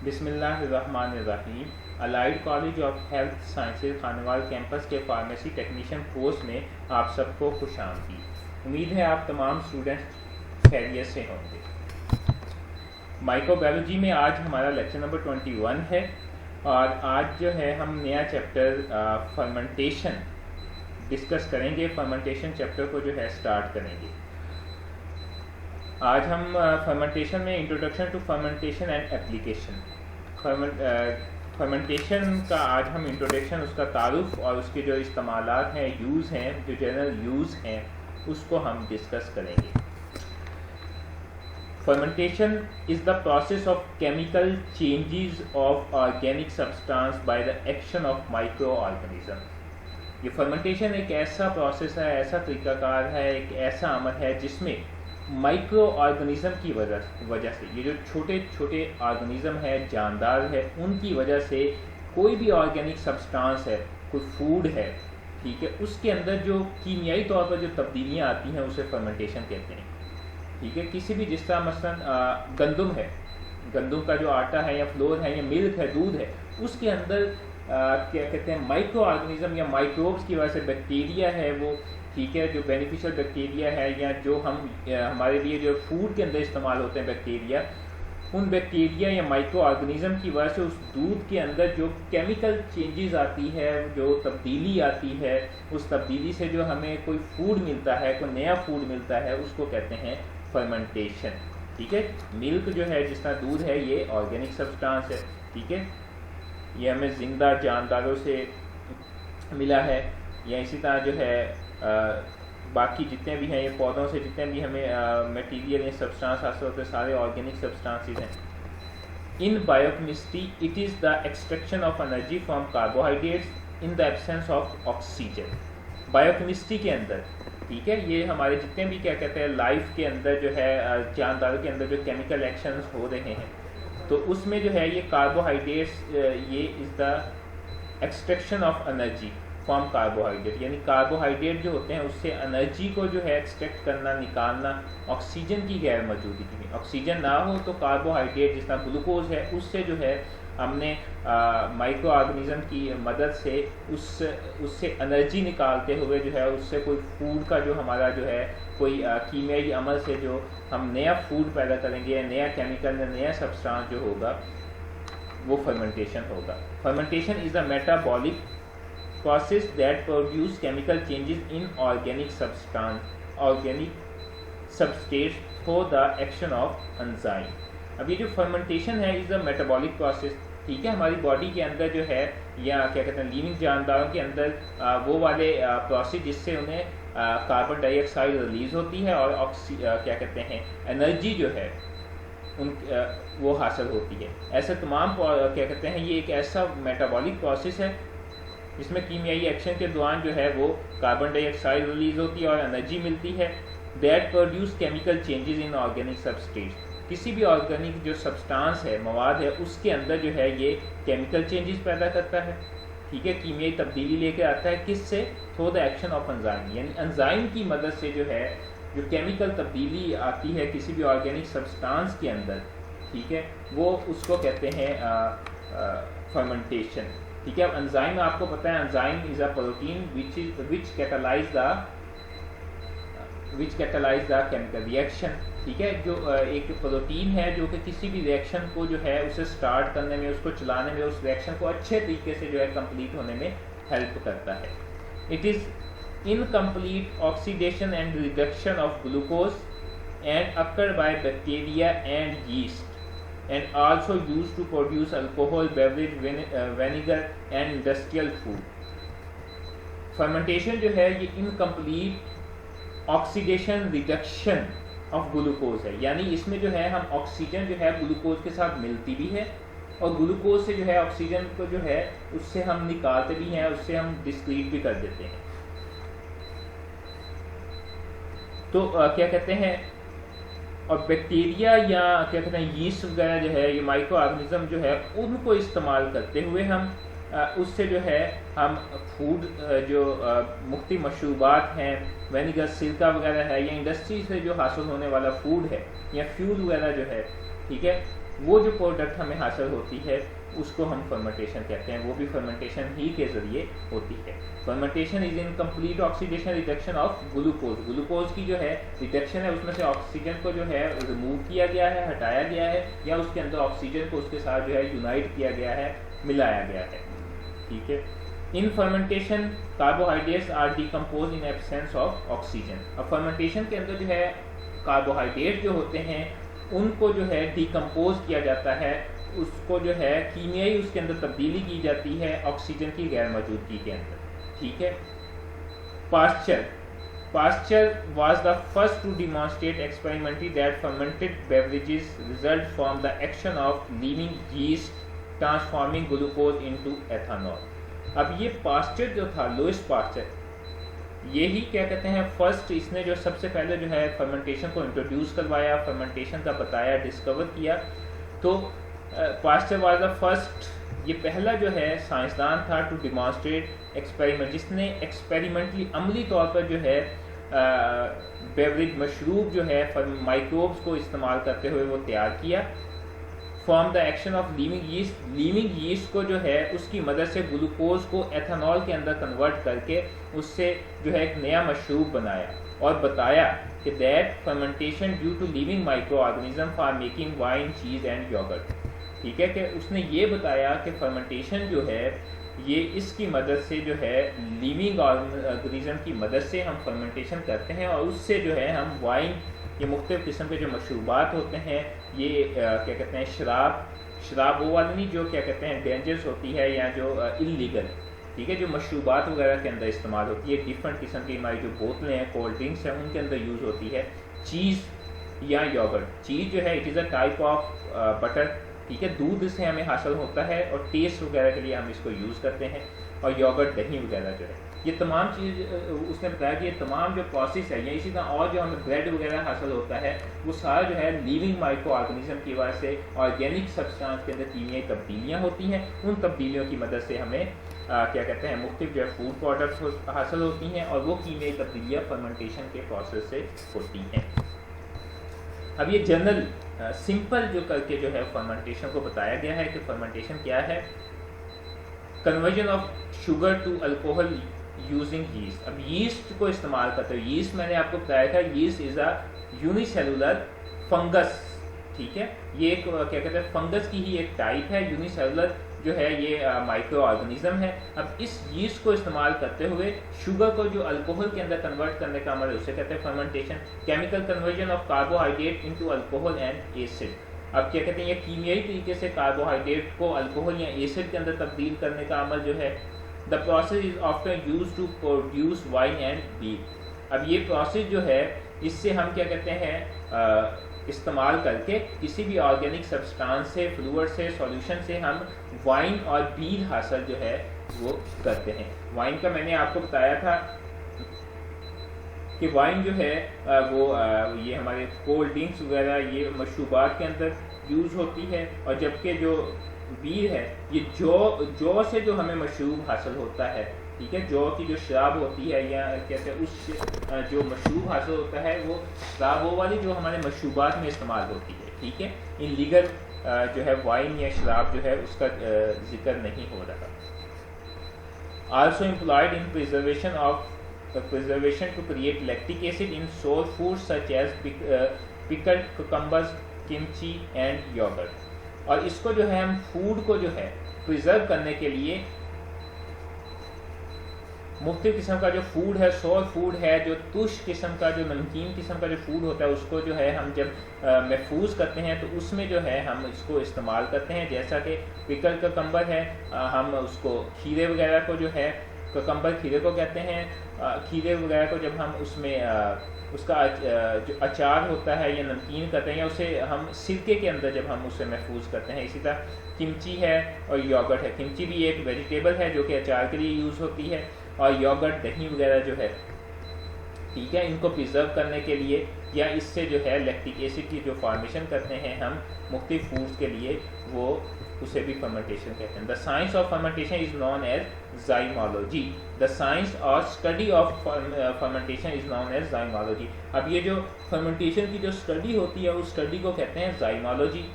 बिस्मिल्लाहिर्रहमानिर्रहीम। Allied college of health sciences Khanewal campus के pharmacy technician course में आप सबको खुशामदीद। उम्मीद है आप तमाम स्टूडेंट्स खैरियत से होंगे। माइक्रोबायोलॉजी में आज हमारा लेक्चर नंबर 21 है और आज जो है हम नया चैप्टर फर्मेंटेशन डिस्कस करेंगे। फर्मेंटेशन चैप्टर को जो है स्टार्ट करेंगे। आज हम फर्मेंटेशन में introduction to fermentation and application, fermentation का आज हम इंट्रोडक्शन, उसका तारुफ और उसके जो इस्तेमालात हैं, यूज़ हैं, जो जनरल यूज़ हैं, उसको हम डिस्कस करेंगे। Fermentation is the process of chemical changes of organic substance by the action of micro organism. ये फर्मेंटेशन एक ऐसा प्रोसेस है, ऐसा तरीक़ाकार है, एक ऐसा अमल है जिसमें माइक्रो ऑर्गेनिज्म की वजह से, ये जो छोटे छोटे ऑर्गेनिज्म है, जानदार है, उनकी वजह से कोई भी ऑर्गेनिक सब्सटेंस है, कोई फूड है, ठीक है, उसके अंदर जो कीमियाई तौर पर जो तब्दीलियाँ आती हैं उसे फर्मेंटेशन कहते हैं। ठीक है, किसी भी जिस तरह मसलन गंदम है, गंदम का जो आटा है या फ्लोर है या मिल्क है, दूध है, उसके अंदर क्या कहते हैं, माइक्रो ऑर्गेनिज्म या माइक्रोब्स की वजह से बैक्टीरिया है वो, ठीक है, जो बेनिफिशियल बैक्टीरिया है या जो हमारे लिए जो फूड के अंदर इस्तेमाल होते हैं बैक्टीरिया, उन बैक्टीरिया या माइक्रो ऑर्गेनिज्म की वजह से उस दूध के अंदर जो केमिकल चेंजेस आती है, जो तब्दीली आती है, उस तब्दीली से जो हमें कोई फूड मिलता है, कोई नया फूड मिलता है, उसको कहते हैं फर्मेंटेशन। ठीक है, मिल्क जो है, जिस तरह दूध है, ये ऑर्गेनिक सब्सटेंस है, ठीक है, ये हमें जिंदा जानदारों से मिला है, या इसी तरह जो है बाकी जितने भी हैं, ये पौधों से जितने भी हमें मटेरियल या सब्सटेंस हासिल होते हैं, सारे ऑर्गेनिक सब्सटेंसेस हैं। इन biochemistry it is the extraction of energy from carbohydrates in the absence of oxygen. Biochemistry के अंदर, ठीक है, ये हमारे जितने भी क्या कहते हैं लाइफ के अंदर जो है, जानदारों के अंदर जो केमिकल एक्शंस हो रहे हैं, तो उसमें जो है ये कार्बोहाइड्रेट्स, ये is the extraction of energy from carbohydrate, यानी कार्बोहाइड्रेट जो होते हैं उससे एनर्जी को जो है एक्सट्रैक्ट करना, निकालना ऑक्सीजन की गैर मौजूदगी में। ऑक्सीजन ना हो तो कार्बोहाइड्रेट जिस तरह ग्लूकोज है, उससे जो है हमने माइक्रो ऑर्गेनिज्म की मदद से उससे एनर्जी निकालते हुए जो है, उससे कोई फूड का जो हमारा जो है कोई कीमियाई अमल से जो हम नया फूड पैदा करेंगे, नया केमिकल या नया सब्सटेंस जो होगा, वो फर्मेंटेशन होगा। Fermentation is a metabolic process that produce chemical changes in organic substrates for the action of enzyme। अब ये जो फर्मेंटेशन है इज़ अ मेटाबॉलिक प्रोसेस, ठीक है, हमारी बॉडी के अंदर जो है, या क्या कहते हैं लिविंग जानदारों के अंदर वो वाले प्रोसेस जिससे उन्हें कार्बन डाइऑक्साइड रिलीज होती है और क्या कहते हैं एनर्जी जो है वो हासिल होती है। ऐसे तमाम क्या कहते हैं, ये एक ऐसा मेटाबॉलिक प्रोसेस है जिसमें कीमियाई एक्शन के दौरान जो है वो कार्बन डाइऑक्साइड रिलीज होती है और एनर्जी मिलती है। That produce chemical changes in organic substance. किसी भी ऑर्गेनिक जो सब्सटेंस है, मवाद है, उसके अंदर जो है ये केमिकल चेंजेस पैदा करता है, ठीक है, कीमियाई तब्दीली लेके आता है, किससे? Through the action of enzyme, यानी एंजाइम की मदद से जो है जो केमिकल तब्दीली आती है किसी भी ऑर्गेनिक सब्सटेंस के अंदर, ठीक है, वो उसको कहते हैं फर्मेंटेशन। ठीक है, अब एंजाइम आपको पता है, enzyme is a protein which catalyse the chemical reaction. ठीक है, जो एक प्रोटीन है जो कि किसी भी रिएक्शन को जो है उसे स्टार्ट करने में, उसको चलाने में, उस रिएक्शन को अच्छे तरीके से जो है कंप्लीट होने में हेल्प करता है। It is incomplete oxidation and reduction of glucose and occur by bacteria and yeast and also used to produce alcohol, beverage, vinegar and industrial food। fermentation जो है ये incomplete oxidation reduction of glucose है, यानी इसमें जो है हम oxygen जो है ग्लूकोज के साथ मिलती भी है और ग्लूकोज से जो है ऑक्सीजन को जो है उससे हम निकालते भी हैं, उससे हम डिस्क्रीट भी कर देते हैं। तो क्या कहते हैं, और बैक्टीरिया या क्या कहते हैं यीस्ट वगैरह जो है, ये माइक्रो ऑर्गेनिज्म जो है, उनको इस्तेमाल करते हुए हम उससे जो है हम फूड जो मुख्तलिफ मशरूबात हैं, विनेगर, सिरका वगैरह है, या इंडस्ट्री से जो हासिल होने वाला फूड है या फ्यूल वगैरह जो है, ठीक है, वो जो प्रोडक्ट हमें हासिल होती है उसको हम फर्मेंटेशन कहते हैं, वो भी फर्मेंटेशन ही के ज़रिए होती है। Fermentation is in complete oxidation reduction of glucose. Glucose की जो है रिडक्शन है, उसमें से ऑक्सीजन को जो है रिमूव किया गया है, हटाया गया है, या उसके अंदर ऑक्सीजन को उसके साथ जो है यूनाइट किया गया है, मिलाया गया है। ठीक है। In fermentation carbohydrates are decompose in absence of oxygen. अब फर्मेंटेशन के अंदर जो है कार्बोहाइड्रेट जो होते हैं उनको जो है डिकम्पोज किया जाता है, उसको जो है कीमियाई उसके अंदर तब्दीली की जाती है ऑक्सीजन की गैर मौजूदगी के अंदर। ठीक है। Pasteur was the first to demonstrate experimentally that fermented beverages result from the action of living yeast transforming glucose into ethanol। अब ये पास्चर जो था, लुइस पास्चर, यही क्या कहते हैं फर्स्ट, इसने जो सबसे पहले जो है फर्मेंटेशन को इंट्रोड्यूस करवाया, फर्मेंटेशन का बताया, डिस्कवर किया। तो पास्चर वाज द फर्स्ट, ये पहला जो है साइंसदान था टू डिमॉन्स्ट्रेट एक्सपेरिमेंट, जिसने एक्सपेरिमेंटली अमली तौर पर जो है बेवरेज मशरूब जो है माइक्रोब्स को इस्तेमाल करते हुए वो तैयार किया। Form the action of living yeast को जो है उसकी मदद से ग्लूकोज को एथेनॉल के अंदर कन्वर्ट करके उससे जो है एक नया मशरूब बनाया, और बताया कि that fermentation due to living micro organism for making wine, cheese and yoghurt. ठीक है, कि उसने ये बताया कि फर्मेंटेशन जो है ये इसकी मदद से जो है लिविंग ऑर्गेनिज्म की मदद से हम फर्मेंटेशन करते हैं, और उससे जो है हम वाइन, ये मुख्तलिफ किस्म के जो मशरूबात होते हैं, ये क्या कहते हैं शराब वो वाली नहीं जो क्या कहते हैं डेंजरस होती है या जो इलीगल, ठीक है, जो मशरूबात वगैरह के अंदर इस्तेमाल होती है, डिफरेंट किस्म की हमारी जो बोतलें हैं, कोल्ड ड्रिंक्स हैं, उनके अंदर यूज़ होती है। चीज़ या योगर्ट, चीज़ जो है it is a type of butter, ठीक है, दूध से हमें हासिल होता है और टेस्ट वगैरह के लिए हम इसको यूज़ करते हैं। और योगर्ट, दही वगैरह जो है, ये तमाम चीज़ उसने बताया कि ये तमाम जो प्रोसेस है, या इसी तरह और जो हमें ब्रेड वगैरह हासिल होता है, वो सारा जो है लिविंग माइक्रो ऑर्गेनिज्म की वजह से ऑर्गेनिक सब्सटेंस के अंदर कीमियाई तब्दीलियाँ होती हैं। उन तब्दीलियों की मदद से हमें क्या कहते हैं मुख्तलिफ जो है फूड प्रोडक्ट्स हासिल होती हैं, और वो कीमियाई तब्दीलियाँ फर्मेंटेशन के प्रोसेस से होती हैं। अब ये जनरल सिंपल जो करके जो है फर्मेंटेशन को बताया गया है कि फर्मेंटेशन क्या है। Conversion of sugar to alcohol using yeast. अब यीस्ट को इस्तेमाल करते हैं, यीस्ट मैंने आपको बताया था, yeast is a unicellular fungus. ठीक है, ये एक क्या कहते हैं फंगस की ही एक टाइप है, यूनिसेलुलर जो है ये माइक्रो ऑर्गेनिज्म है। अब इस यीस्ट को इस्तेमाल करते हुए शुगर को जो अल्कोहल के अंदर कन्वर्ट करने का अमल है उसे कहते हैं fermentation. Chemical conversion of carbohydrate into alcohol and acid. अब क्या कहते हैं ये कीमियाई तरीके से कार्बोहाइड्रेट को अल्कोहल या एसिड के अंदर तब्दील करने का अमल जो है। The process is often used to produce wine and beer. अब ये प्रोसेस जो है इससे हम क्या कहते हैं इस्तेमाल करके किसी भी ऑर्गेनिक सब्सटेंस से, फ्लूइड से, सॉल्यूशन से हम वाइन और बीर हासिल जो है वो करते हैं। वाइन का मैंने आपको बताया था कि वाइन जो है वो ये हमारे कोल्ड ड्रिंक्स वगैरह ये मशरूबात के अंदर यूज़ होती है, और जबकि जो बीर है ये जौ से जो हमें मशरूब हासिल होता है, ठीक है, जौ की जो शराब होती है या कहते हैं उस जो मशरूब हासिल होता है वो शराब वो वाली जो हमारे मशरूबात में इस्तेमाल होती है। ठीक है, इन लीगल जो है वाइन या शराब जो है उसका जिक्र नहीं हो रहा। Also employed in preservation to create lactic acid in sour food such as pickled cucumbers, kimchi and yogurt. और इसको जो है हम फूड को जो है प्रिजर्व करने के लिए मुख्तलिफ किस्म का जो फूड है, सोर फूड है, जो तुश किस्म का जो नमकीन किस्म का जो फूड होता है उसको जो है हम जब महफूज करते हैं तो उसमें जो है हम इसको इस्तेमाल करते हैं। जैसा कि पिकल ककम्बर है, हम उसको खीरे वगैरह को जो है ककम्बर खीरे को कहते हैं, खीरे वगैरह को जब हम उसमें उसका जो अचार होता है या नमकीन करते हैं या उसे हम सिरके के अंदर जब हम उसे महफूज करते हैं। इसी तरह किमची है और योगर्ट है। किमची भी एक वेजिटेबल है जो कि अचार के लिए यूज़ होती है, और योगर्ट दही वगैरह जो है, ठीक है, इनको प्रिजर्व करने के लिए या इससे जो है लैक्टिक एसिड की जो फॉर्मेशन करते हैं हम मुख्तलिफ फूड्स के लिए, वो उसे भी फर्मेंटेशन कहते हैं। The science of fermentation is known as zymology. The science और study of fermentation is known as zymology. अब ये जो फर्मेंटेशन की जो स्टडी होती है उस स्टडी को कहते हैं जाइमोलॉजी।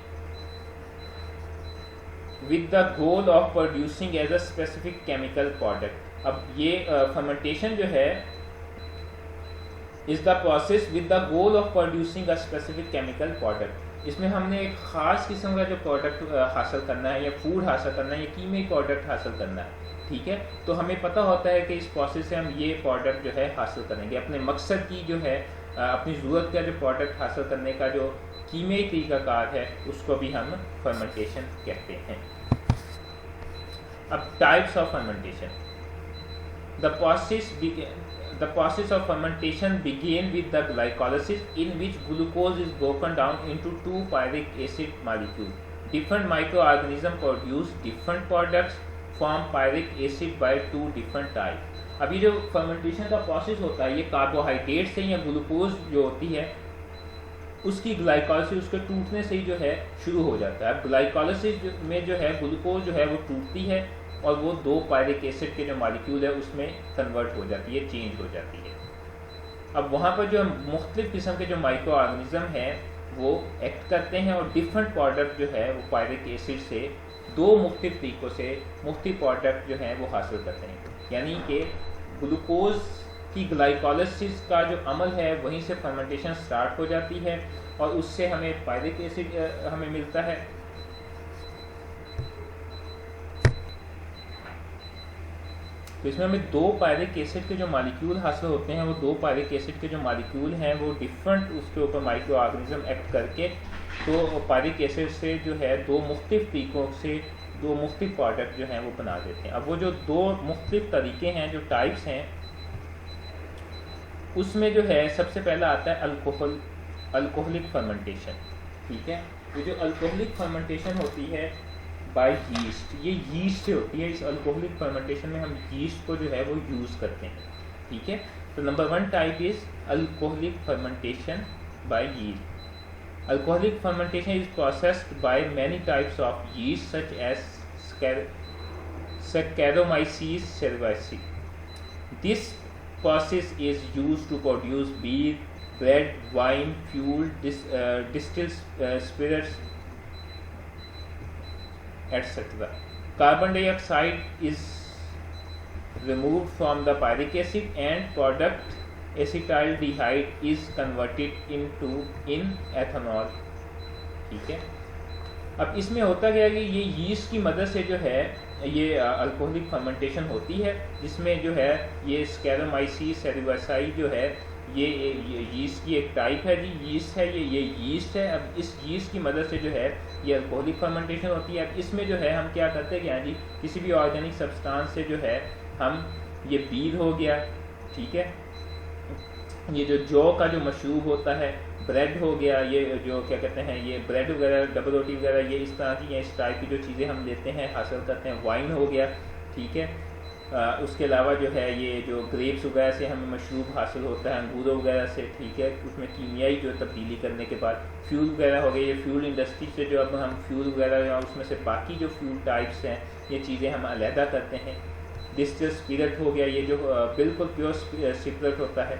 with the goal of producing as a specific chemical product। अब ये fermentation जो है is the process with the goal of producing a specific chemical product। इसमें हमने एक ख़ास किस्म का जो प्रोडक्ट हासिल करना है या फूड हासिल करना है या कीमियाई प्रोडक्ट हासिल करना है, ठीक है। तो हमें पता होता है कि इस प्रोसेस से हम ये प्रोडक्ट जो है हासिल करेंगे, अपने मकसद की जो है अपनी ज़रूरत का जो प्रोडक्ट हासिल करने का जो कीमियाई तरीक़ाकार है उसको भी हम फर्मेंटेशन कहते हैं। अब types of fermentation. The process of fermentation begin with the glycolysis, in which glucose is broken down into two pyric acid molecules. Different microorganisms produce different products from pyric acid by two different types। अब ये जो fermentation का process होता है ये carbohydrate से या glucose जो होती है उसकी ग्लाइकोलिसिस उसके टूटने से ही जो है शुरू हो जाता है। अब ग्लाइकोलिसिस में जो है ग्लूकोज जो है वो टूटती है और वो दो पायरिक एसिड के जो मॉलिक्यूल है उसमें कन्वर्ट हो जाती है, चेंज हो जाती है। अब वहाँ पर जो मुख्तलिफ किस्म के जो माइक्रो ऑर्गेनिज्म हैं वो एक्ट करते हैं और डिफरेंट प्रोडक्ट जो है वो पायरिक एसिड से दो मुख्तलिफ तरीक़ों से मुख्तलिफ प्रोडक्ट जो हैं वो हासिल करते हैं। यानी कि ग्लूकोज की ग्लाइकोलिसिस का जो अमल है वहीं से फर्मेंटेशन स्टार्ट हो जाती है और उससे हमें पायरिक एसिड हमें मिलता है। तो इसमें हमें दो पायरिक एसिड के जो मॉलिक्यूल हासिल होते हैं वो दो पायरिक एसिड के जो मॉलिक्यूल हैं वो डिफरेंट उसके ऊपर माइक्रो ऑर्गेनिज्म एक्ट करके तो पायरिक एसिड से जो है दो मुख्तलिफ तरीक़ों से दो मुख्तलिफ प्रोडक्ट जो हैं वो बना देते हैं। अब वो जो दो मुख्तलिफ तरीके हैं जो टाइप्स हैं उसमें जो है सबसे पहला आता है अल्कोहलिक फर्मेंटेशन, ठीक है। ये जो अल्कोहलिक फर्मेंटेशन होती है बाय यीस्ट, ये यीस्ट से होती है। इस अल्कोहलिक फर्मेंटेशन में हम यीस्ट को जो है वो यूज़ करते हैं, ठीक है। तो number 1 type is alcoholic fermentation by yeast. Alcoholic fermentation is processed by many types of yeast such as Saccharomyces cerevisiae। This process is used to produce beer, bread, wine, fuel, distilled spirits, etc. Carbon dioxide is removed from the pyric acid and product acetaldehyde is converted in ethanol, ठीक है। अब इसमें होता क्या है कि ये yeast की मदद से जो है ये अल्कोहलिक फर्मेंटेशन होती है जिसमें जो है ये स्कैरोमाइसीस सेरेवियाई जो है ये यीस्ट की एक टाइप है जी, यीस्ट है ये यीस्ट है। अब इस यीस्ट की मदद से जो है ये अल्कोहलिक फर्मेंटेशन होती है। अब इसमें जो है हम क्या करते हैं कि हाँ जी किसी भी ऑर्गेनिक सब्सटेंस से जो है हम ये बीर हो गया, ठीक है, ये जो जौ का जो मशरूब होता है, ब्रेड हो गया, ये जो क्या कहते हैं ये ब्रेड वगैरह डबल रोटी वगैरह ये इस तरह की इस टाइप की जो चीज़ें हम लेते हैं हासिल करते हैं। वाइन हो गया, ठीक है। उसके अलावा जो है ये जो ग्रेप्स वगैरह से हमें मशरूब हासिल होता है, अंगूरों वगैरह से, ठीक है। उसमें कीमियाई जो तब्दीली करने के बाद फ्यूल वगैरह हो गए, ये फ्यूल इंडस्ट्री से जो अब हम फ्यूल वगैरह या उसमें से बाकी जो फ्यूल टाइप्स हैं ये चीज़ें हम अलहदा करते हैं। डिस्टिल्ड स्पिरिट हो गया, ये जो बिल्कुल प्योर स्पिरिट होता है।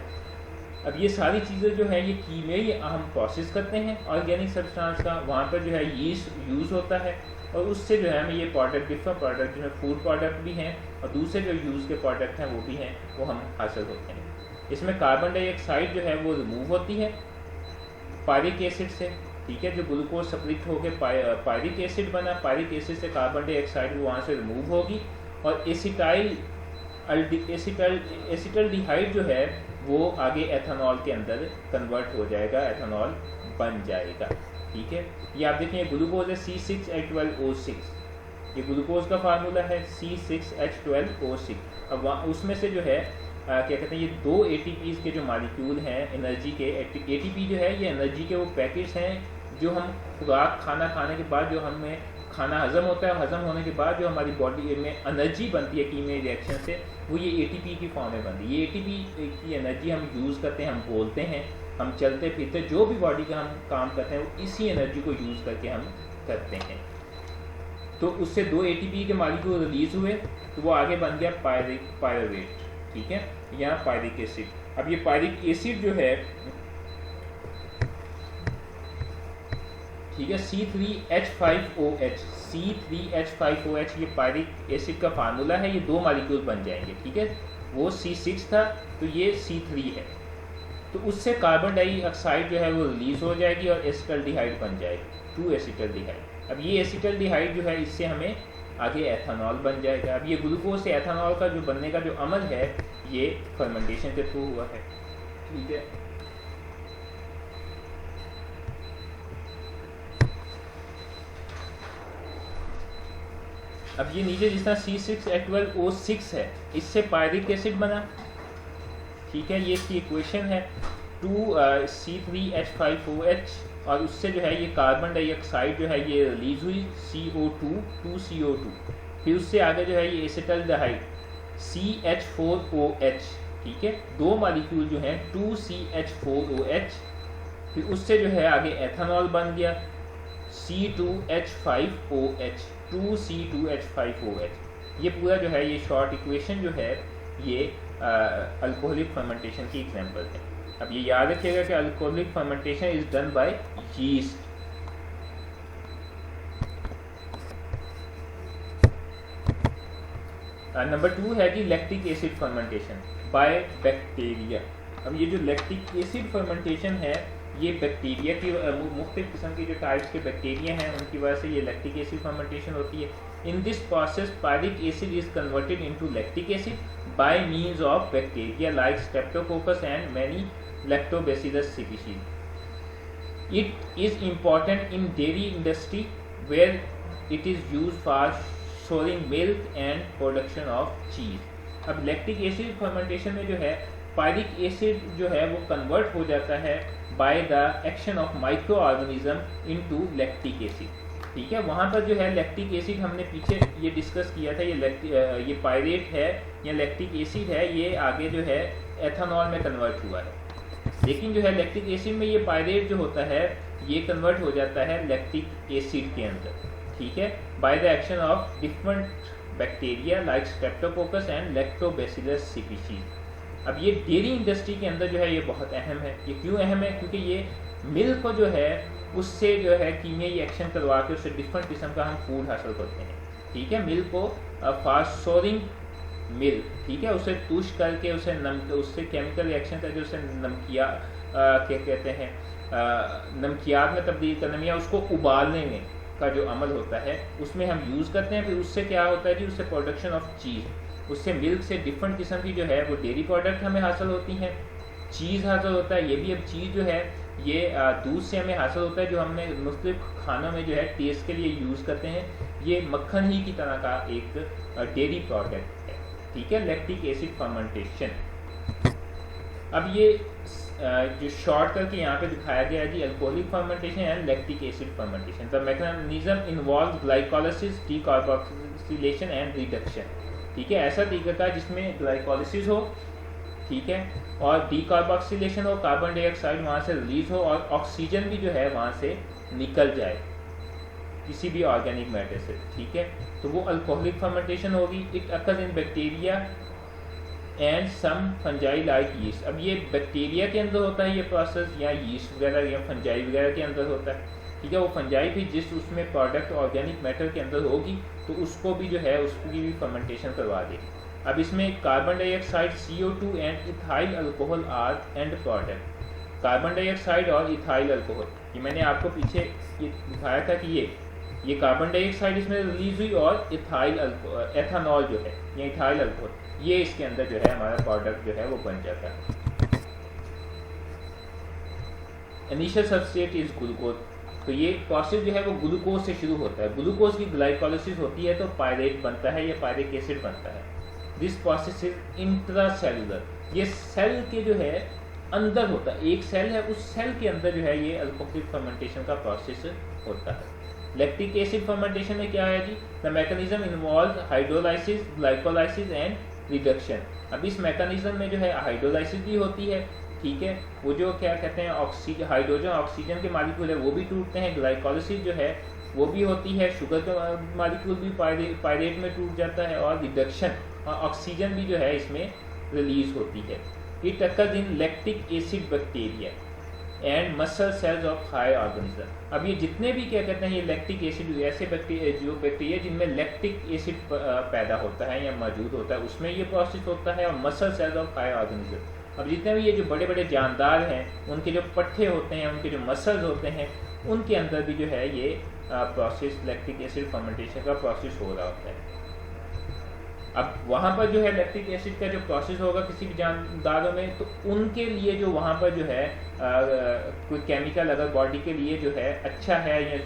अब ये सारी चीज़ें जो है ये कीमियाई हम प्रोसेस करते हैं ऑर्गेनिक सब्सटेंस का, वहाँ पर जो है यीस्ट यूज़ होता है और उससे जो है हमें ये प्रोडक्ट डिफरेंट प्रोडक्ट जो है फूड प्रोडक्ट भी हैं और दूसरे जो यूज़ के प्रोडक्ट हैं वो भी हैं वो हम हासिल होते हैं। इसमें कार्बन डाइऑक्साइड जो है वो रिमूव होती है पायरिक एसिड से, ठीक है। जो ग्लूकोज सप्लिट होकर पायरिक एसिड बना, पायरिक एसिड से कार्बन डाइऑक्साइड वहाँ से रिमूव होगी और एसिटाल्डिहाइड जो है वो आगे एथेनॉल के अंदर कन्वर्ट हो जाएगा, एथेनॉल बन जाएगा, ठीक है। ये आप देखें ग्लूकोज है C6H12O6, ये ग्लूकोज का फार्मूला है C6H12O6। अब उसमें से जो है क्या कहते हैं ये दो ATPs के जो मॉलिक्यूल हैं एनर्जी के, ATP जो है ये एनर्जी के वो पैकेट्स हैं जो हम खुराक खाना खाने के बाद जो हमें खाना हज़म होता है, हज़म होने के बाद जो हमारी बॉडी में एनर्जी बनती है कीमियाई रिएक्शन से वो ये ATP की फॉर्म में बनती है। ये ATP की एनर्जी हम यूज़ करते हैं, हम बोलते हैं, हम चलते फिरते, जो भी बॉडी का हम काम करते हैं वो इसी एनर्जी को यूज़ करके हम करते हैं। तो उससे दो ATP के मॉलिक्यूल रिलीज़ हुए तो वो आगे बन गया पायरुवेट, ठीक है, यहाँ पायरिक एसिड। अब ये पायरिक एसिड जो है, ठीक है, C3H5OH C3H5OH ये पायरिक एसिड का फार्मूला है, ये 2 मॉलिक्यूल बन जाएंगे, ठीक है। वो C6 था तो ये C3 है, तो उससे कार्बन डाइऑक्साइड जो है वो रिलीज हो जाएगी और एसिटल्डिहाइड बन जाएगी, 2 एसिटल्डिहाइड। अब ये एसिटल्डिहाइड जो है इससे हमें आगे एथेनॉल बन जाएगा। अब ये ग्लूकोज से एथेनॉल का जो बनने का जो अमल है ये फर्मेंटेशन के थ्रू हुआ है, ठीक है। अब ये नीचे जिस तरह C6H12O6 है, इससे पायरिक एसिड बना, ठीक है, ये इसकी इक्वेशन है 2C3H5OH, और उससे जो है ये कार्बन डाइऑक्साइड जो है ये रिलीज हुई CO2, 2CO2, फिर उससे आगे जो है ये एसिटल्डिहाइड CH4OH, ठीक है, 2 मॉलिक्यूल जो हैं 2CH4OH, फिर उससे जो है आगे एथेनॉल बन गया C2H5OH, 2C2H5OH। ये पूरा जो है ये शॉर्ट इक्वेशन जो है ये अल्कोहलिक फर्मेंटेशन की एग्जांपल है। अब ये याद रखिएगा कि alcoholic fermentation is done by yeast. Number 2 है जी lactic acid fermentation by bacteria. अब ये जो लैक्टिक एसिड फर्मेंटेशन है ये बैक्टीरिया की मुख्तलिफ किस्म के जो टाइप्स के बैक्टीरिया हैं उनकी वजह से ये लैक्टिक एसिड फर्मेंटेशन होती है। In this process pyruvic acid is converted into lactic acid by means of bacteria like streptococcus and many lactobacillus species. It is important in dairy industry where it is used for souring milk and production of cheese. अब lactic acid fermentation में जो है pyruvic acid जो है वो convert हो जाता है by the action of micro organism into lactic acid, ठीक है। वहाँ पर जो है लैक्टिक एसिड हमने पीछे ये डिस्कस किया था, ये पायरेट है या लैक्टिक एसिड है, ये आगे जो है एथेनॉल में कन्वर्ट हुआ है। लेकिन जो है लैक्टिक एसिड में ये पायरेट जो होता है ये कन्वर्ट हो जाता है लैक्टिक एसिड के अंदर, ठीक है, by the action of different bacteria like streptococcus and lactobacillus species. अब ये डेयरी इंडस्ट्री के अंदर जो है ये बहुत अहम है। ये क्यों अहम है? क्योंकि ये मिल्क को जो है उससे जो है कीमियाई एक्शन करवा के उससे डिफरेंट किस्म का हम फूड हासिल करते हैं, ठीक है। मिल्क को फास्ट सोरिंग मिल्क, ठीक है, उसे तुश करके उसे उससे केमिकल रिएक्शन करके उसे नमकिया क्या कहते हैं नमकियात में तब्दील करने में या उसको उबालने में का जो अमल होता है उसमें हम यूज़ करते हैं। फिर उससे क्या होता है कि उससे प्रोडक्शन ऑफ चीज़, उससे मिल्क से डिफरेंट किस्म की जो है वो डेयरी प्रोडक्ट हमें हासिल होती हैं, चीज़ हासिल होता है। ये भी अब चीज़ जो है ये दूध से हमें हासिल होता है जो हमने मुख्तलिफ खानों में जो है टेस्ट के लिए यूज़ करते हैं। ये मक्खन ही की तरह का एक डेयरी प्रोडक्ट है, ठीक है, लैक्टिक एसिड फर्मेंटेशन। अब ये जो शॉर्ट करके यहाँ पे दिखाया गया है जी alcoholic fermentation and lactic acid fermentation. The mechanism involve glycolysis, decarboxylation and reduction, ठीक है। ऐसा तरीका है जिसमें ग्लाइकोलिसिस हो, ठीक है, और डीकार्बोक्सिलेशन हो, कार्बन डाइऑक्साइड वहाँ से रिलीज हो और ऑक्सीजन भी जो है वहाँ से निकल जाए किसी भी ऑर्गेनिक मैटर से, ठीक है, तो वो अल्कोहलिक फर्मेंटेशन होगी। It occurs in bacteria and some fungi like yeast. अब ये बैक्टीरिया के अंदर होता है ये प्रोसेस या यीस्ट वगैरह या फंजाई वगैरह के अंदर होता है, ठीक है। वो फंजाई भी जिस उसमें प्रोडक्ट ऑर्गेनिक मैटर के अंदर होगी तो उसको भी जो है उसकी भी फर्मेंटेशन करवा देगी। अब इसमें carbon dioxide CO2 and ethyl alcohol are end product. Carbon dioxide और इथाइल अल्कोहल, ये मैंने आपको पीछे ये दिखाया था कि ये कार्बन डाइऑक्साइड इसमें रिलीज हुई और इथाइल एथेनॉल जो है या इथाइल अल्कोहल ये इसके अंदर जो है हमारा प्रोडक्ट जो है वो बन जाता है। इनिशियल सबस्ट्रेट इज ग्लूकोज, तो ये प्रोसेस जो है वो ग्लूकोज से शुरू होता है। ग्लूकोज की ग्लाइकोलिसिस होती है तो पायरेट बनता है या पायरिक एसिड बनता है। दिस प्रोसेस इज इंट्रासेलुलर, ये सेल के जो है अंदर होता है, एक सेल है उस सेल के अंदर जो है ये अल्कोहलिक फर्मेंटेशन का प्रोसेस होता है। लैक्टिक एसिड फर्मेंटेशन में क्या है जी? The mechanism involve hydrolysis, glycolysis and reduction. अब इस मैकेनिज्म में जो है हाइड्रोलाइसिस भी होती है, ठीक है, वो जो क्या कहते हैं ऑक्सीजन हाइड्रोजन ऑक्सीजन के मॉलिक्यूल है वो भी टूटते हैं। ग्लाइकोलिसिस जो है वो भी होती है, शुगर का मॉलिक्यूल भी पायरेट में टूट जाता है और रिडक्शन और ऑक्सीजन भी जो है इसमें रिलीज होती है। It occurs in lactic acid bacteria, and muscle cells of high organism. अब ये जितने भी क्या कहते हैं ये लैक्टिक एसिड ऐसे बैक्टीरिया जिनमें लैक्टिक एसिड पैदा होता है या मौजूद होता है उसमें ये प्रोसेस होता है, और muscle cells of high organism. अब जितने भी ये जो बड़े बड़े जानदार हैं उनके जो पट्टे होते हैं, उनके जो मसल्स होते हैं, उनके अंदर भी जो है ये प्रोसेस लैक्टिक एसिड फर्मेंटेशन का प्रोसेस हो रहा होता है। अब वहाँ पर जो है लैक्टिक एसिड का जो प्रोसेस होगा किसी भी जानदारों में, तो उनके लिए जो वहाँ पर जो है कोई केमिकल अगर बॉडी के लिए जो है अच्छा है या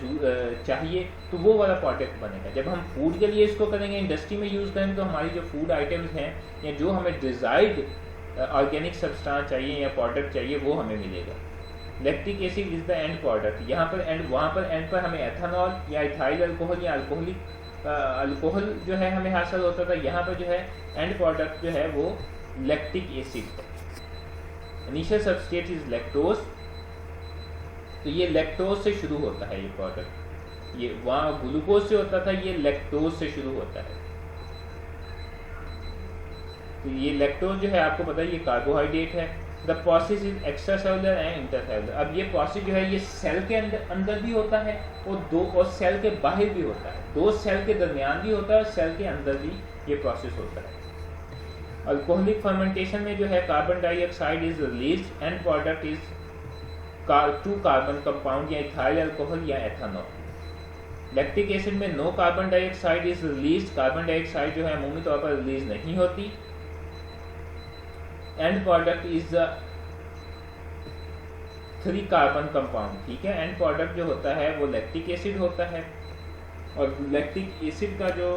चाहिए तो वो वाला प्रोडक्ट बनेगा। जब हम फूड के लिए इसको करेंगे, इंडस्ट्री में यूज़ करेंगे, तो हमारी जो फूड आइटम्स हैं या जो हमें डिज़ायर्ड ऑर्गेनिक सब्सटेंस चाहिए या प्रोडक्ट चाहिए वो हमें मिलेगा। Lactic acid is the end product. यहाँ पर एंड वहाँ पर एंड पर हमें एथेनॉल या इथाइल अल्कोहल या अल्कोहल जो है हमें हासिल होता था। यहाँ पर जो है एंड प्रोडक्ट जो है वो लैक्टिक एसिड है। इनिशियल सबस्ट्रेट इज लैक्टोज, तो ये लैक्टोज से शुरू होता है ये प्रोडक्ट। ये वहाँ ग्लूकोज से होता था, ये लैक्टोज से शुरू होता है। तो ये लैक्टोज जो है आपको पता है ये कार्बोहाइड्रेट है। The process is extra cellular and intercellular. अब ये प्रोसेस जो है ये सेल के अंदर भी होता है और सेल के बाहर भी होता है, दो सेल के दरमियान भी होता है और सेल के अंदर भी ये प्रोसेस होता है। अल्कोहलिक फर्मेंटेशन में जो है carbon dioxide is released, end product is 2 carbon compound या इथाइल अल्कोहल या एथेनॉल। लैक्टिक एसिड में no carbon dioxide is released, carbon dioxide जो है अमूमी तौर पर रिलीज नहीं होती। End product is 3 carbon compound, ठीक है। एंड प्रोडक्ट जो होता है वो लैक्टिक एसिड होता है। और लैक्टिक एसिड का जो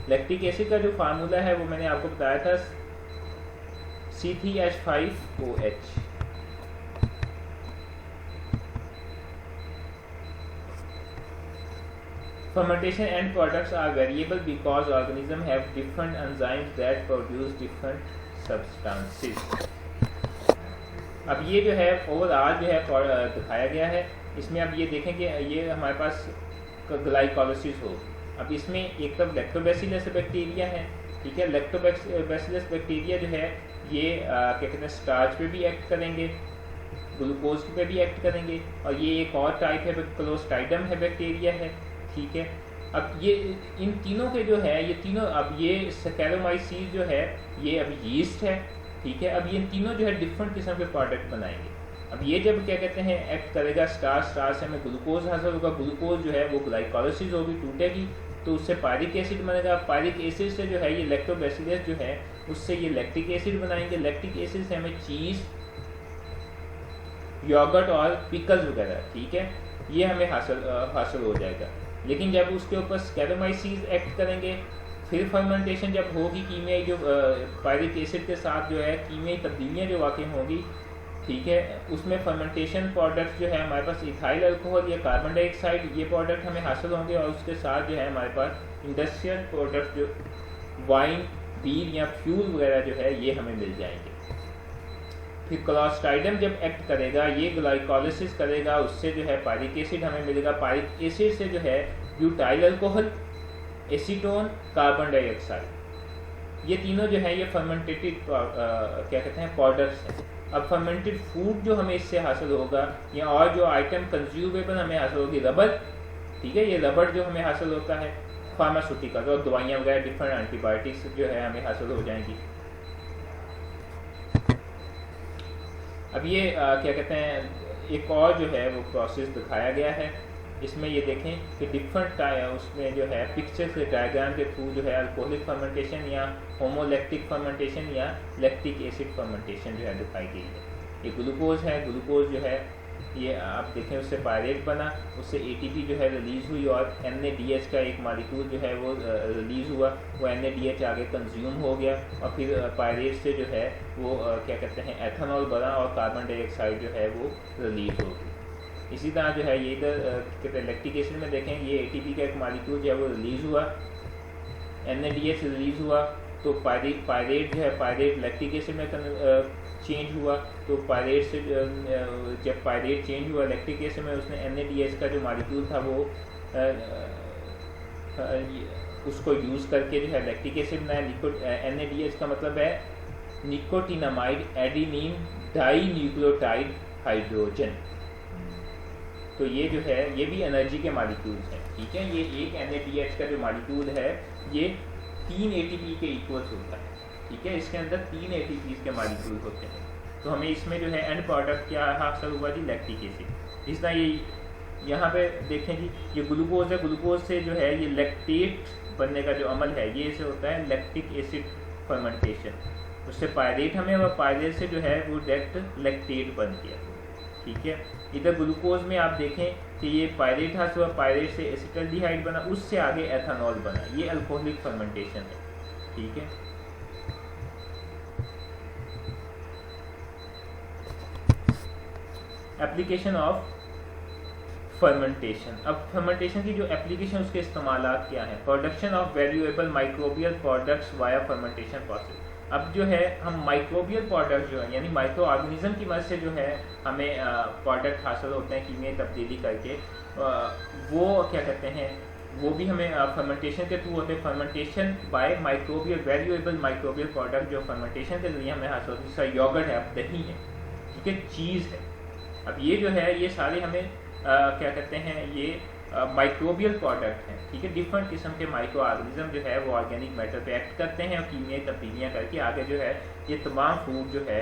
लैक्टिक एसिड का जो फार्मूला है वो मैंने आपको बताया था C3H5OH। Fermentation end products are variable because organisms have different enzymes that produce different substances। अब ये जो है ओवरऑल जो है दिखाया गया है। इसमें अब ये देखें कि ये हमारे पास ग्लाइकोलाइसिस हो। अब इसमें एक तरफ लैक्टोबैसिलस बैक्टीरिया है, ठीक है। लैक्टोबैसिलस बैक्टीरिया जो है ये क्या कहते हैं स्टार्च पे भी एक्ट करेंगे, ग्लूकोज पे भी एक्ट करेंगे, और ये एक और टाइप है क्लोस्ट्राइडम है बैक्टीरिया है, ठीक है। अब ये इन तीनों के जो है ये तीनों, अब ये सैकेरोमाइसीस जो है ये अब यीस्ट है, ठीक है। अब ये तीनों जो है डिफरेंट किस्म के प्रोडक्ट बनाएंगे। अब ये जब क्या कहते हैं एक्ट करेगा स्टार से हमें ग्लूकोज हासिल होगा, ग्लूकोज जो है वो ग्लाइकोलाइसिस होगी, टूटेगी, तो उससे पायरिक एसिड बनेगा। पायरिक एसिड से जो है ये लैक्टोबैसिलस जो है उससे ये लैक्टिक एसिड बनाएंगे। लैक्टिक एसिड से हमें चीज़, योगर्ट और पिकल्स वगैरह, ठीक है, ये हमें हासिल हो जाएगा। लेकिन जब उसके ऊपर स्कैरोमाइसीस एक्ट करेंगे, फिर फर्मेंटेशन जब होगी, कीमियाई जो पायरिक एसिड के साथ जो है कीमियाई तब्दीलियाँ जो वाक़ई होंगी, ठीक है, उसमें फर्मेंटेशन प्रोडक्ट्स जो है हमारे पास इथाइल अल्कोहल या कार्बन डाइऑक्साइड ये प्रोडक्ट हमें हासिल होंगे। और उसके साथ जो है हमारे पास इंडस्ट्रियल प्रोडक्ट्स जो वाइन, बीर या फ्यूल वगैरह जो है ये हमें मिल जाएंगे। फिर क्लोस्ट्राइडम जब एक्ट करेगा, ये ग्लाइकोलाइसिस करेगा, उससे जो है पायरिक एसिड हमें मिलेगा। पायरिक एसिड से जो है butyl alcohol, acetone, carbon dioxide, ये तीनों जो है ये फर्मेंटेटेड क्या कहते हैं प्रोडक्ट्स हैं। अब फर्मेंटेड फूड जो हमें इससे हासिल होगा या और जो आइटम कंज्यूमेबल हमें हासिल होगी, रबर, ठीक है, ये रबर जो हमें हासिल होता है, फार्मास्यूटिकल और दवाइयाँ वगैरह डिफरेंट एंटीबायोटिक्स जो है हमें हासिल हो जाएंगी। अब ये क्या कहते हैं एक और जो है वो प्रोसेस दिखाया गया है। इसमें ये देखें कि डिफरेंट उसमें जो है पिक्चर से डायग्राम के थ्रू जो है अल्कोहलिक फर्मेंटेशन या होमोलैक्टिक फर्मेंटेशन या लैक्टिक एसिड फर्मेंटेशन जो है दिखाई गई है। ये ग्लूकोज है, ग्लूकोज जो है ये आप देखें उससे पायरेट बना, उससे एटीपी जो है रिलीज़ हुई और NADH का एक मालिक्यूल जो है वो रिलीज़ हुआ, वो NADH आगे कंज्यूम हो गया और फिर पायरेट से जो है वो क्या कहते हैं एथेनॉल बना और कार्बन डाइऑक्साइड जो है वो रिलीज़ हो गई। इसी तरह जो है ये इधर कहते हैं लैक्टिक एसिड में देखें ये एटीपी का एक मालिक्यूल जो है वो रिलीज़ हुआ, NADH रिलीज़ हुआ, तो पायरेट जो है पायरेट लैक्टिक एसिड में चेंज हुआ, तो पायरेट से जब पायरेट चेंज हुआ लैक्टिक एसिड में, उसने NADH का जो मालिक्यूल था वो उसको यूज़ करके जो है लैक्टिक एसिड बनाया। NADH का मतलब है nicotinamide adenine di nucleotide hydrogen. तो ये जो है ये भी एनर्जी के मॉलिक्यूल्स हैं, ठीक है। ये एक NADH का जो मॉलिक्यूल है ये 3 ATP के इक्वल्स होता है, ठीक है। इसके अंदर 3 ATPs के मॉलिक्यूल होते हैं। तो हमें इसमें जो है एंड प्रोडक्ट क्या हासिल हुआ जी, लैक्टिक एसिड। इस तरह ये यहाँ पे देखें जी, ये ग्लूकोज है, ग्लूकोज से जो है ये लैक्टेट बनने का जो अमल है ये इसे होता है लैक्टिक एसिड फर्मेंटेशन। उससे पायरेट हमें, और पायरेट से जो है वो डायरेक्ट लैक्टेट बन गया, ठीक है। इधर ग्लूकोज में आप देखें कि ये पायरेट हासिल हुआ, पायरेट से एसिटल्डिहाइड बना, उससे आगे एथेनॉल बना, ये अल्कोहलिक फर्मेंटेशन है, ठीक है। Application of fermentation. अब फर्मेंटेशन की जो एप्लीकेशन, उसके इस्तेमालात क्या हैं। Production of valuable microbial products via fermentation process. अब जो है हम माइक्रोबियल प्रोडक्ट जो है यानी माइक्रो ऑर्गेनिज्म की मदद से जो है हमें प्रोडक्ट हासिल होते हैं कीमियाई तब्दीली करके, वो क्या कहते हैं, वो भी हमें फर्मेंटेशन के थ्रू होते हैं। Fermentation by microbial valuable microbial product जो फर्मेंटेशन के जरिए हमें हासिल होती है, जैसा योगर्ट है, दही है, ठीक है, चीज़ है। अब ये जो है ये सारे हमें क्या कहते हैं, ये माइक्रोबियल प्रोडक्ट हैं, ठीक है। डिफरेंट किस्म के माइक्रो ऑर्गेनिज्म जो है वो ऑर्गेनिक मैटर पे एक्ट करते हैं और कीमियाई तब्दीलियाँ करके आगे जो है ये तमाम फूड जो है,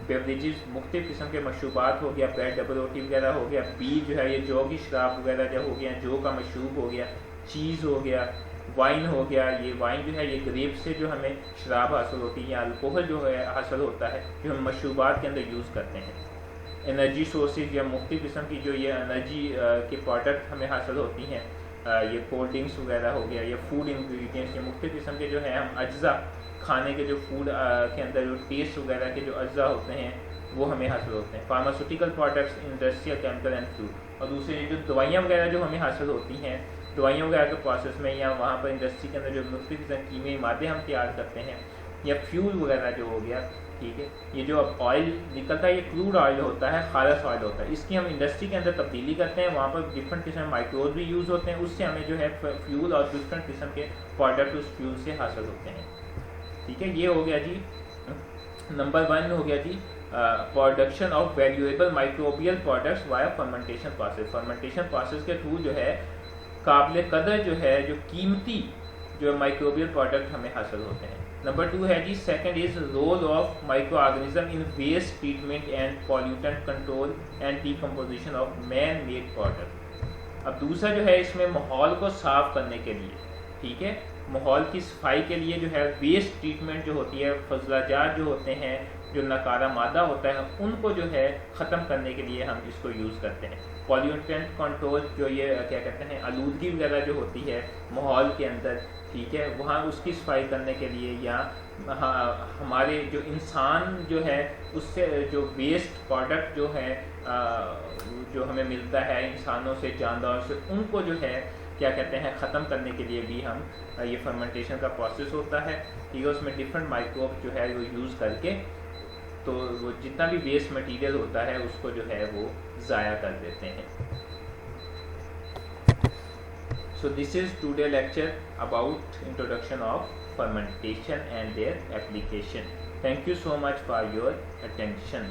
बेवरेजेस, मुख्तलिफ किस्म के मशरूबात हो गया, ब्रेड, डबल रोटी वगैरह हो गया, बीज जो है ये जौ की शराब वगैरह जो हो गया, जौ का मशरूब हो गया, चीज़ हो गया, वाइन हो गया। ये वाइन जो है ये ग्रेप से जो हमें शराब हासिल होती है या अल्कोहल जो है हासिल होता है, जो हम मशरूबात के अंदर यूज़ करते हैं। एनर्जी सोर्सेज या मुख्तलिफ किस्म की जो ये एनर्जी के प्रोडक्ट हमें हासिल होती हैं, ये कोल्ड ड्रिंक्स वगैरह हो गया, या फूड इंग्रेडिएंट्स, या मुख्तलिफ किस्म के जो है हम अज्जा खाने के जो फूड के अंदर जो टेस्ट वगैरह के जो अज्जा होते हैं वो हमें हासिल होते हैं। Pharmaceutical products, industrial, chemical and food. और दूसरी जो दवाइयाँ वगैरह जो हमें हासिल होती हैं, दवाइयों वगैरह के प्रोसेस में या वहाँ पर इंडस्ट्री के अंदर जो मुख्तलिफ किस्म कीमियाई मादे हम तैयार करते हैं, या फ्यूल वगैरह जो हो गया, ठीक है। ये जो अब ऑयल निकलता है ये क्रूड ऑयल होता है, खालस ऑयल होता है, इसकी हम इंडस्ट्री के अंदर तब्दीली करते हैं, वहाँ पर डिफरेंट किस्म के माइक्रोब भी यूज़ होते हैं, उससे हमें जो है फ्यूल और डिफरेंट किस्म के प्रोडक्ट उस फ्यूल से हासिल होते हैं, ठीक है। ये हो गया जी नंबर 1 हो गया जी production of valuable microbial products via fermentation process. Fermentation process के थ्रू जो है काबिल कदर जो है जो कीमती जो माइक्रोबियल प्रोडक्ट हमें हासिल होते हैं। नंबर 2 है जी second is role of microorganism in waste treatment and pollutant control and decomposition of man made product. अब दूसरा जो है इसमें माहौल को साफ करने के लिए, ठीक है, माहौल की सफाई के लिए जो है वेस्ट ट्रीटमेंट जो होती है, फजलाजात जो होते हैं, जो नकारा मादा होता है, उनको जो है ख़त्म करने के लिए हम इसको यूज़ करते हैं। पॉल्यूटेंट कंट्रोल जो ये क्या कहते हैं आलूदगी वगैरह जो होती है माहौल के अंदर, ठीक है, वहाँ उसकी सफाई करने के लिए, या हमारे जो इंसान जो है उससे जो वेस्ट प्रोडक्ट जो है जो हमें मिलता है इंसानों से, जानदारों से, उनको जो है क्या कहते हैं ख़त्म करने के लिए भी हम ये फर्मेंटेशन का प्रोसेस होता है, ठीक है। उसमें डिफरेंट माइक्रोब जो है वो यूज़ करके तो वो जितना भी वेस्ट मटेरियल होता है उसको जो है वो ज़ाया कर देते हैं। So this is today lecture about introduction of fermentation and their application. Thank you so much for your attention.